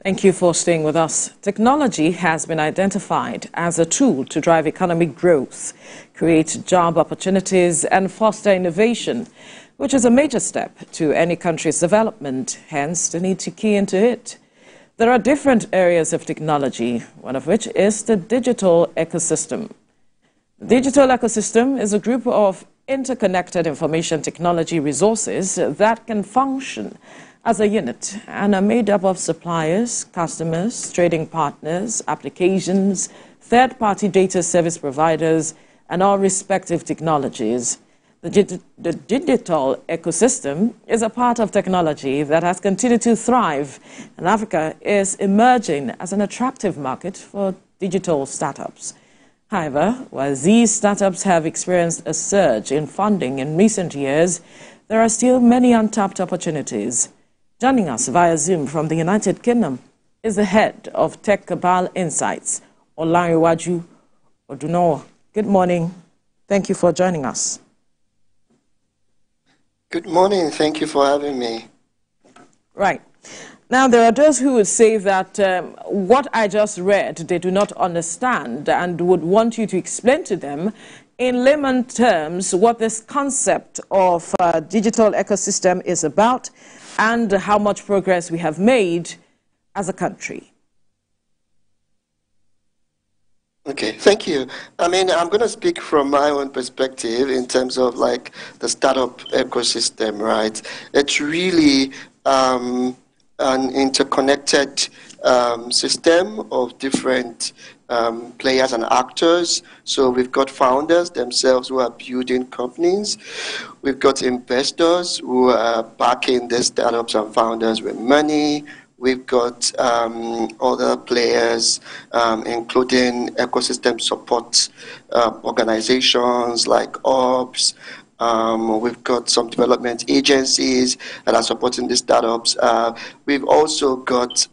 Thank you for staying with us. Technology has been identified as a tool to drive economic growth, create job opportunities, and foster innovation, which is a major step to any country's development, hence the need to key into it. There are different areas of technology, one of which is the digital ecosystem. The digital ecosystem is a group of interconnected information technology resources that can function as a unit and are made up of suppliers, customers, trading partners, applications, third-party data service providers, and all respective technologies. The digital ecosystem is a part of technology that has continued to thrive, and Africa is emerging as an attractive market for digital startups. However, while these startups have experienced a surge in funding in recent years, there are still many untapped opportunities. Joining us via Zoom from the United Kingdom is the head of Tech Cabal Insights, Olanrewaju Odunowo. Good morning. Thank you for joining us. Good morning. Thank you for having me. Right. Now, there are those who would say that what I just read, they do not understand and would want you to explain to them in layman terms what this concept of digital ecosystem is about and how much progress we have made as a country. Okay, thank you. I mean, I'm going to speak from my own perspective in terms of like the startup ecosystem, right? It's really an interconnected system of different players and actors. So we've got founders themselves who are building companies. We've got investors who are backing the startups and founders with money. We've got other players, including ecosystem support organizations like OPS. We've got some development agencies that are supporting the startups. We've also got,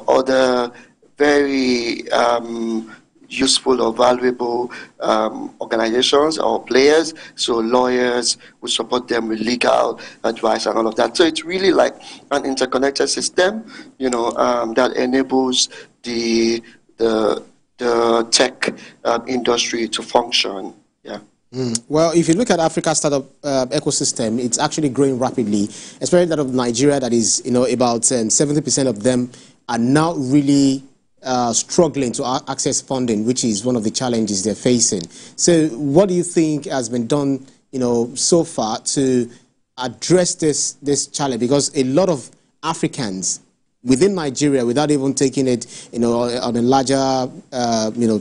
other very useful or valuable organizations or players. So lawyers will support them with legal advice and all of that. So it's really like an interconnected system, that enables the tech industry to function. Yeah. Well, if you look at Africa's startup ecosystem, it's actually growing rapidly, especially that of Nigeria. That is, about 70% of them are now really struggling to access funding, which is one of the challenges they're facing. So what do you think has been done, so far to address this challenge? Because a lot of Africans within Nigeria, without even taking it, on a larger,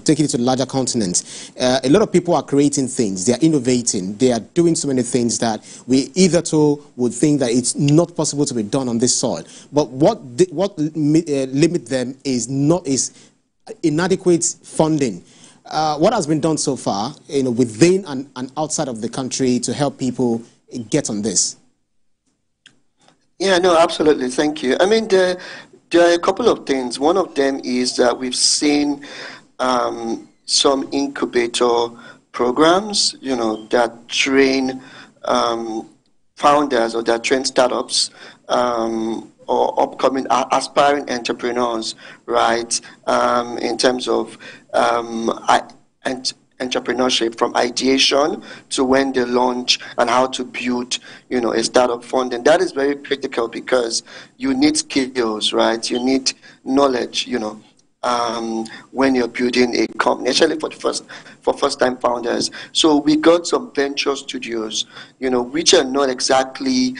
taking it to the larger continent, a lot of people are creating things. They are innovating. They are doing so many things that we hitherto would think that it's not possible to be done on this soil. But what limit them is inadequate funding. What has been done so far, within and outside of the country to help people get on this? Yeah, no, absolutely. Thank you. I mean, there are a couple of things. One of them is that we've seen some incubator programs, that train founders or that train startups or upcoming aspiring entrepreneurs, right, in terms of entrepreneurship from ideation to when they launch and how to build, a startup fund. And that is very critical because you need skills, right? You need knowledge, when you're building a company, especially for first-time founders. So we got some venture studios, which are not exactly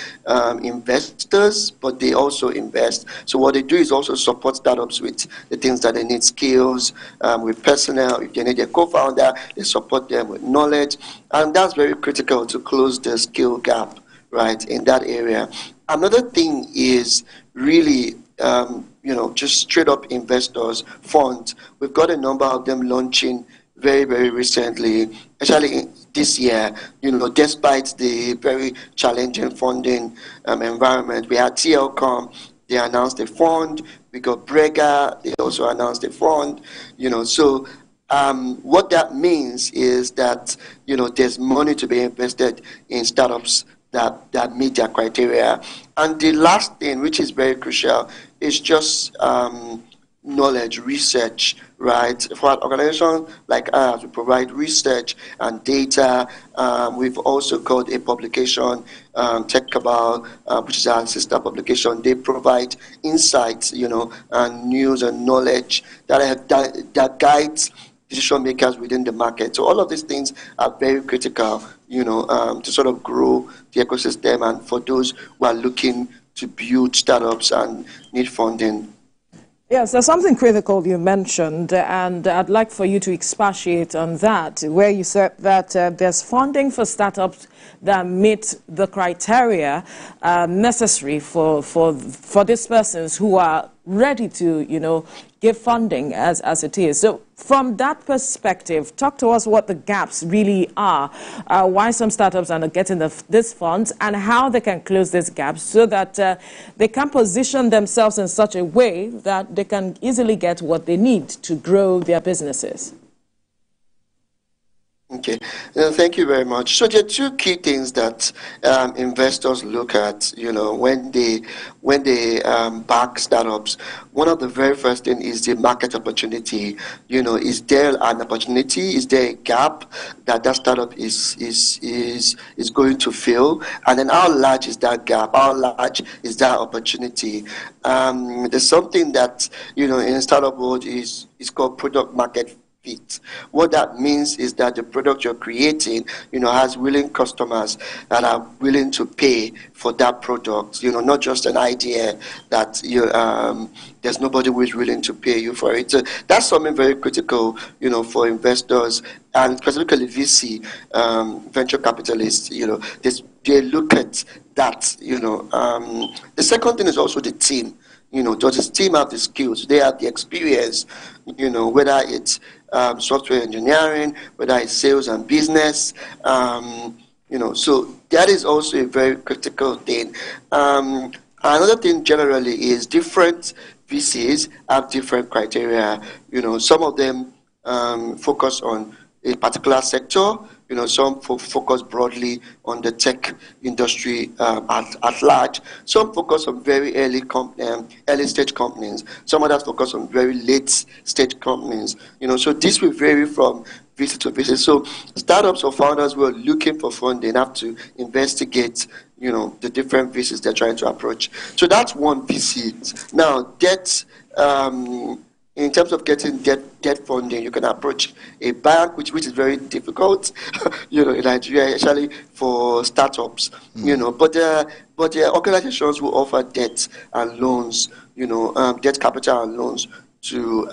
investors, but they also invest. So what they do is also support startups with the things that they need, skills, with personnel. If they need a co-founder, they support them with knowledge. And that's very critical to close the skill gap, right, in that area. Another thing is really just straight up investors, funds. We've got a number of them launching very, very recently, actually this year, despite the very challenging funding environment. We had TLCom, they announced a fund. We got Brega, they also announced a fund, so what that means is that, there's money to be invested in startups that meet their criteria. And the last thing, which is very crucial, it's just knowledge, research, right? For an organization like ours, we provide research and data. We've also got a publication, Tech Cabal, which is our sister publication. They provide insights, and news and knowledge that guides decision makers within the market. So all of these things are very critical, to sort of grow the ecosystem and for those who are looking to build startups and need funding. Yes, there's something critical you mentioned, and I'd like for you to expatiate on that, where you said that there's funding for startups that meet the criteria necessary for these persons who are ready to, give funding as it is. So from that perspective, talk to us what the gaps really are, why some startups are not getting these funds, and how they can close these gaps so that they can position themselves in such a way that they can easily get what they need to grow their businesses. Okay, thank you very much. So there are two key things that investors look at, when they back startups. One of the very first thing is the market opportunity. Is there an opportunity? Is there a gap that startup is going to fill? And then how large is that gap? How large is that opportunity? There's something that in startup world is called product market fit. What that means is that the product you're creating, has willing customers that are willing to pay for that product. Not just an idea that there's nobody who is willing to pay you for it. So that's something very critical, for investors and specifically VC, venture capitalists. They look at that. The second thing is also the team. Does this team have the skills? They have the experience, whether it's software engineering, whether it's sales and business, so that is also a very critical thing. Another thing generally is different VCs have different criteria. Some of them focus on a particular sector. Some focus broadly on the tech industry at large. Some focus on very early stage companies. Some others focus on very late stage companies. So this will vary from VC to VC. So startups or founders who are looking for funding have to investigate, the different VCs they're trying to approach. So that's one VC. Now, debt. In terms of getting debt funding, you can approach a bank, which is very difficult, in Nigeria, especially for startups, But there are organizations who offer debt and loans, debt capital and loans to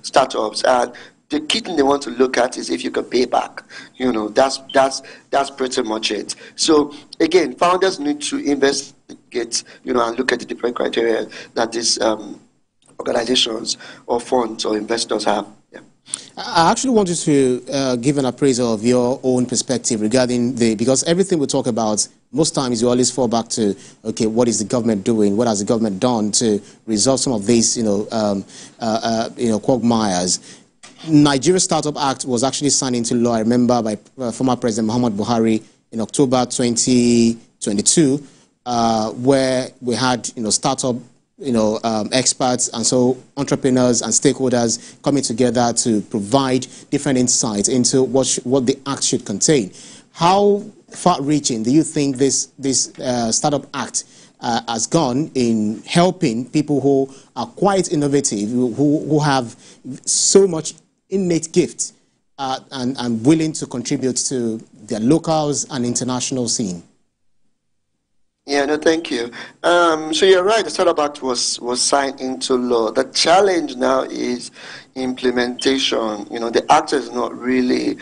startups. And the key thing they want to look at is if you can pay back. That's pretty much it. So again, founders need to investigate, and look at the different criteria that this organizations or funds or investors have. Yeah. I actually want you to give an appraisal of your own perspective regarding because everything we talk about, most times you always fall back to, okay, what is the government doing? What has the government done to resolve some of these, quagmires? Nigerian Startup Act was actually signed into law, I remember, by former President Muhammad Buhari in October 2022, where we had, startup experts and so entrepreneurs and stakeholders coming together to provide different insights into what the act should contain. How far-reaching do you think this Startup Act has gone in helping people who are quite innovative, who have so much innate gift and willing to contribute to their locals and international scene? Yeah, no, thank you. So you're right, the Startup Act was signed into law. The challenge now is implementation. The act is not really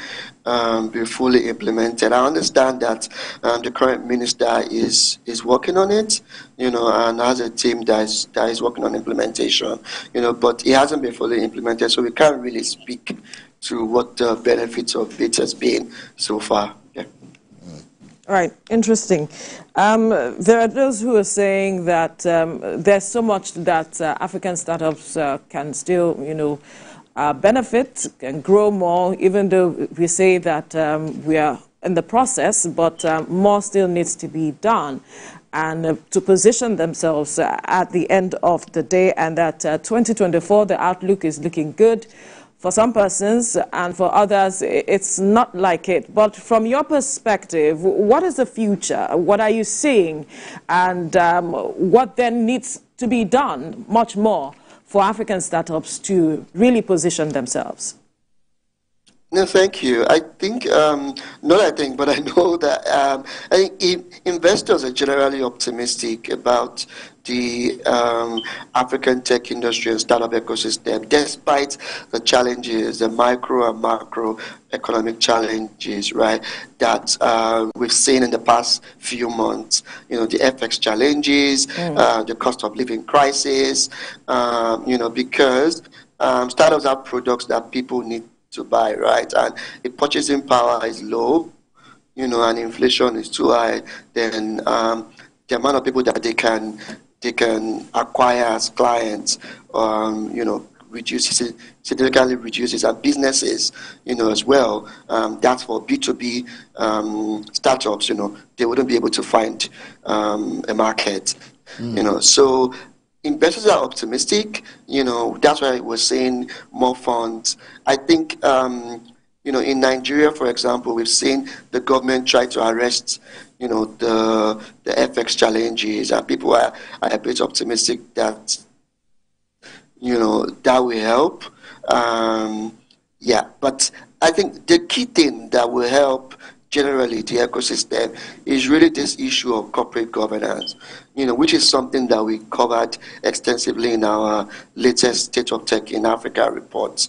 be fully implemented. I understand that the current minister is working on it, and has a team that is working on implementation, but it hasn't been fully implemented, so we can't really speak to what the benefits of it has been so far. Yeah. Right, interesting. There are those who are saying that there's so much that African startups can still, benefit and grow more, even though we say that we are in the process, but more still needs to be done. and to position themselves at the end of the day, and that 2024, the outlook is looking good. For some persons, and for others, it's not like it. But from your perspective, what is the future? What are you seeing? And what then needs to be done much more for African startups to really position themselves? No, thank you. I think, but I know that I think investors are generally optimistic about the African tech industry and startup ecosystem, despite the challenges, the micro and macro economic challenges, right, that we've seen in the past few months. You know, the FX challenges, the cost of living crisis, because startups have products that people need to buy, right? And if purchasing power is low, and inflation is too high, then the amount of people that they can acquire as clients, significantly reduces, and businesses, as well. That's for B2B startups. They wouldn't be able to find a market. So investors are optimistic. That's why we're seeing more funds. I think, in Nigeria, for example, we've seen the government try to arrest, the FX challenges, and people are a bit optimistic that, that will help. But I think the key thing that will help generally the ecosystem is really this issue of corporate governance, which is something that we covered extensively in our latest State of Tech in Africa reports.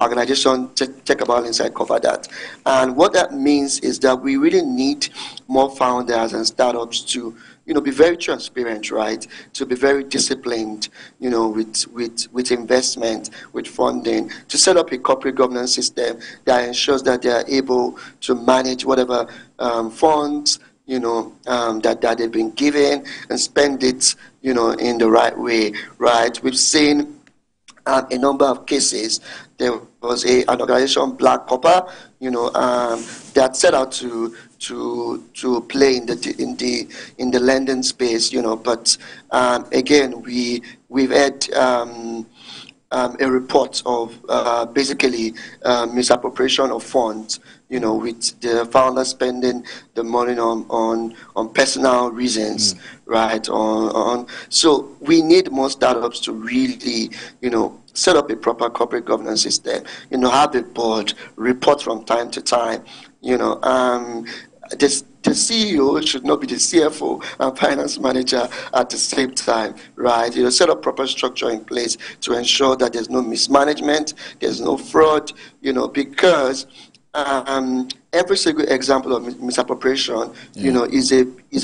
Organization Tech About Insight covered that. And what that means is that we really need more founders and startups to be very transparent, right? To be very disciplined, with investment, with funding, to set up a corporate governance system that ensures that they are able to manage whatever funds, that they've been given, and spend it, in the right way, right? We've seen a number of cases. There was an organization, Black Copper, that set out to play in the lending space, but again, we've had a report of basically misappropriation of funds, with the founder spending the money on personal reasons, right? So we need more startups to really, set up a proper corporate governance system, have a board, report from time to time, the CEO should not be the CFO and finance manager at the same time, right? Set up proper structure in place to ensure that there's no mismanagement, there's no fraud, because every single example of misappropriation, is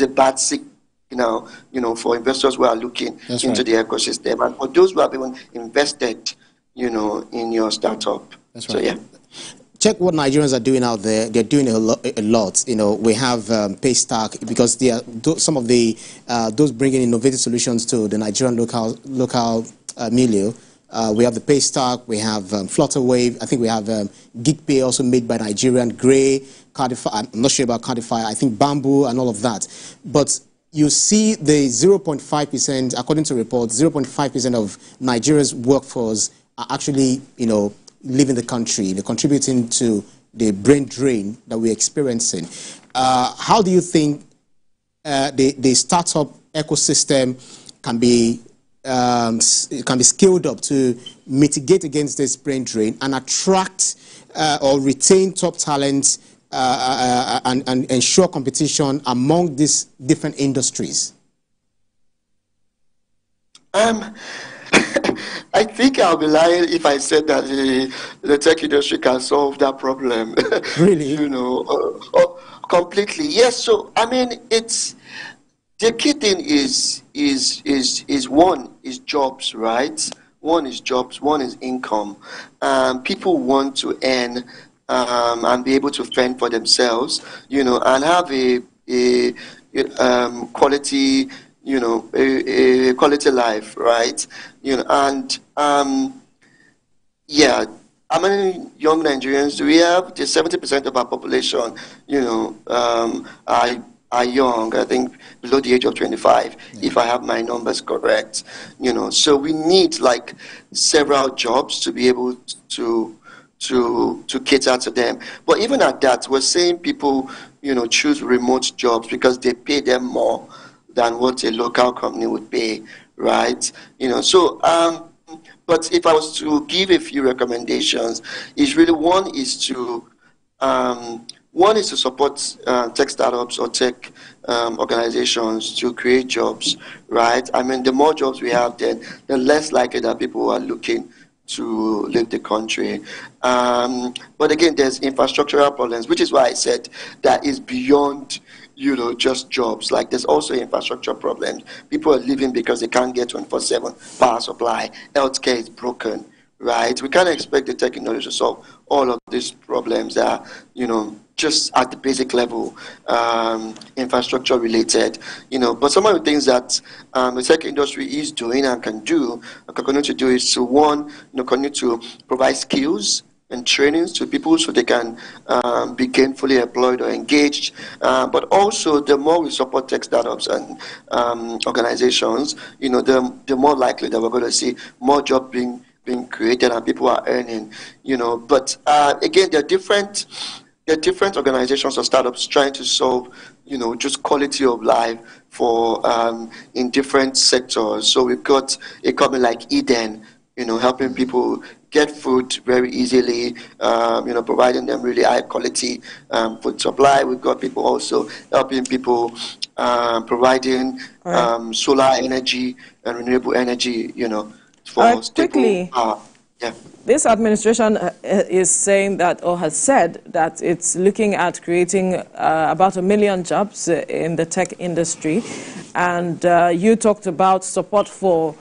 a bad signal, for investors who are looking into the ecosystem, and for those who have even invested, in your startup. That's right. So, yeah. Check what Nigerians are doing out there. They're doing a lot. We have Paystack, because they are some of the those bringing innovative solutions to the Nigerian local milieu. We have the Paystack. We have Flutterwave. I think we have GigPay, also made by Nigerian. Gray, Cardify. I'm not sure about Cardify. I think Bamboo and all of that. But you see the 0.5%, according to reports, 0.5% of Nigeria's workforce are actually, leaving the country. They're contributing to the brain drain that we're experiencing. How do you think the startup ecosystem can be scaled up to mitigate against this brain drain and attract or retain top talent and ensure competition among these different industries? I think I'll be lying if I said that the tech industry can solve that problem. Really? Completely. Yes. So I mean, it's the key thing is one is jobs, right? One is jobs. One is income. People want to earn and be able to fend for themselves, and have a quality. A quality life, right? And how many young Nigerians do we have? Just 70% of our population, are are young, I think below the age of 25, if I have my numbers correct. So we need like several jobs to be able to cater to them. But even at that, we're seeing people, choose remote jobs because they pay them more than what a local company would pay, right? But if I was to give a few recommendations, one is to support tech startups or tech organizations to create jobs, right? I mean, the more jobs we have, then the less likely that people are looking to leave the country. But again, there's infrastructural problems, which is why I said that is beyond just jobs. Like there's also infrastructure problems. People are leaving because they can't get 24/7 power supply. Healthcare is broken, right? We can't expect the tech industry to solve all of these problems that just at the basic level, infrastructure related, But some of the things that the tech industry is doing and can continue to do is to continue to provide skills and trainings to people so they can be gainfully employed or engaged. But also, the more we support tech startups and organizations, the more likely that we're going to see more jobs being created and people are earning. But again, there are different organizations or startups trying to solve, just quality of life for in different sectors. So we've got a company like Eden, helping people get food very easily, providing them really high quality food supply. We've got people also helping people providing solar energy and renewable energy, for stable power. Yeah. This administration is saying that, or has said that it's looking at creating about 1 million jobs in the tech industry. And you talked about support for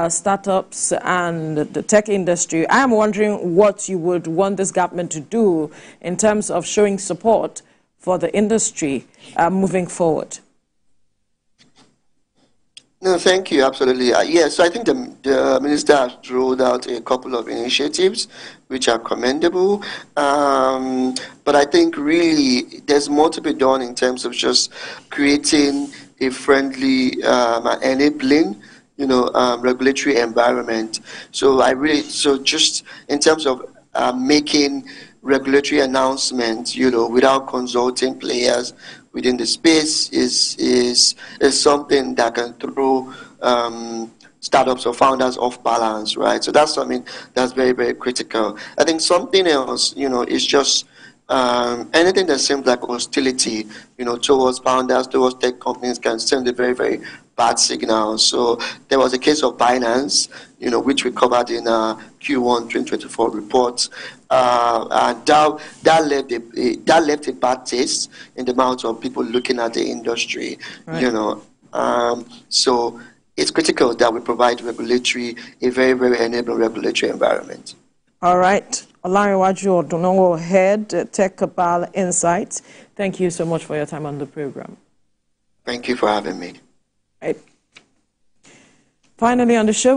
startups and the tech industry. I'm wondering what you would want this government to do in terms of showing support for the industry moving forward. No, thank you. Absolutely. Yes, so I think the minister has rolled out a couple of initiatives which are commendable. But I think really there's more to be done in terms of just creating a friendly, enabling, regulatory environment. So just in terms of making regulatory announcements, without consulting players within the space is something that can throw startups or founders off balance, right? So that's something that's very, very critical. I think something else, is just anything that seems like hostility, towards founders, towards tech companies can send a very, very bad signal. So there was a case of Binance, which we covered in Q1 2024 report, and that left a bad taste in the mouth of people looking at the industry. Right. So it's critical that we provide a very, very enabling regulatory environment. All right. Olanrewaju Odunowo, Head, Tech Cabal Insights. Thank you so much for your time on the program. Thank you for having me. Right. Finally on the show,